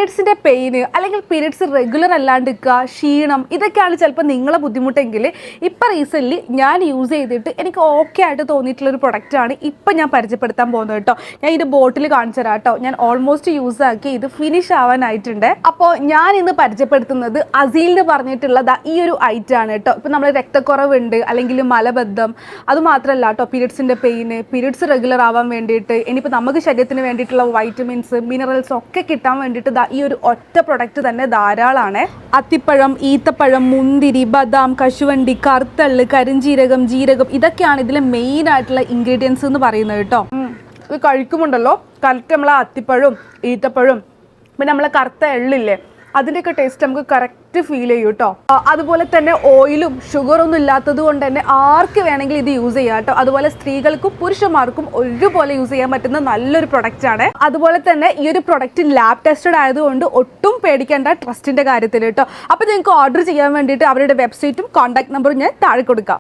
പീരിയഡ്സിൻ്റെ pain അല്ലെങ്കിൽ periods regular അല്ലാണ്ടിരിക്കുക, ക്ഷീണം, ഇതൊക്കെയാണ് ചിലപ്പോൾ നിങ്ങളെ ബുദ്ധിമുട്ടെങ്കിൽ ഇപ്പം റീസെൻ്റ്ലി ഞാൻ യൂസ് ചെയ്തിട്ട് എനിക്ക് ഓക്കെ ആയിട്ട് തോന്നിയിട്ടുള്ളൊരു പ്രൊഡക്റ്റാണ് ഇപ്പം ഞാൻ പരിചയപ്പെടുത്താൻ പോകുന്നത് കേട്ടോ. ഞാൻ ഇതിൻ്റെ ബോട്ടിൽ കാണിച്ചു തരാം കേട്ടോ. ഞാൻ ഓൾമോസ്റ്റ് യൂസ് ആക്കി ഇത് ഫിനിഷ് ആവാനായിട്ടുണ്ട്. അപ്പോൾ ഞാൻ ഇന്ന് പരിചയപ്പെടുത്തുന്നത് അസീലിന് പറഞ്ഞിട്ടുള്ളത് ഈ ഒരു ഐറ്റം ആണ് കേട്ടോ. ഇപ്പം നമ്മൾ രക്തക്കുറവുണ്ട് അല്ലെങ്കിൽ മലബദ്ധം, അതുമാത്രമല്ല കേട്ടോ പീരിയഡ്സിൻ്റെ പെയിന്, പീരിയഡ്സ് റെഗുലർ ആവാൻ വേണ്ടിയിട്ട്, ഇനിയിപ്പോൾ നമുക്ക് ശരീരത്തിന് വേണ്ടിയിട്ടുള്ള വൈറ്റമിൻസ്, മിനറൽസ് ഒക്കെ കിട്ടാൻ വേണ്ടിയിട്ട് ഈ ഒരു ഒറ്റ പ്രൊഡക്റ്റ് തന്നെ ധാരാളമാണ്. അത്തിപ്പഴം, ഈത്തപ്പഴം, മുന്തിരി, ബദാം, കശുവണ്ടി, കറുത്തള്ള്, കരിഞ്ജീരകം, ജീരകം, ഇതൊക്കെയാണ് ഇതിലെ മെയിൻ ആയിട്ടുള്ള ഇൻഗ്രീഡിയൻസ് എന്ന് പറയുന്നത് കേട്ടോ. ഇത് കഴിക്കുമുണ്ടല്ലോ കറക്റ്റ് നമ്മളെ അത്തിപ്പഴവും ഈത്തപ്പഴവും പിന്നെ നമ്മളെ കറുത്ത എള്ളില്ലേ അതിൻ്റെയൊക്കെ ടേസ്റ്റ് നമുക്ക് കറക്റ്റ് ഫീൽ ചെയ്യും കേട്ടോ. അതുപോലെ തന്നെ ഓയിലും ഷുഗറൊന്നും ഇല്ലാത്തത് കൊണ്ട് തന്നെ ആർക്ക് വേണമെങ്കിലും ഇത് യൂസ് ചെയ്യാം കേട്ടോ. അതുപോലെ സ്ത്രീകൾക്കും പുരുഷന്മാർക്കും ഒരുപോലെ യൂസ് ചെയ്യാൻ പറ്റുന്ന നല്ലൊരു പ്രൊഡക്റ്റ് ആണ്. അതുപോലെ തന്നെ ഈ ഒരു പ്രൊഡക്റ്റ് ലാബ് ടെസ്റ്റഡ് ആയതുകൊണ്ട് ഒട്ടും പേടിക്കേണ്ട ട്രസ്റ്റിൻ്റെ കാര്യത്തിൽ കേട്ടോ. അപ്പോൾ നിങ്ങൾക്ക് ഓർഡർ ചെയ്യാൻ വേണ്ടിയിട്ട് അവരുടെ വെബ്സൈറ്റും കോൺടാക്ട് നമ്പറും ഞാൻ താഴെ കൊടുക്കാം.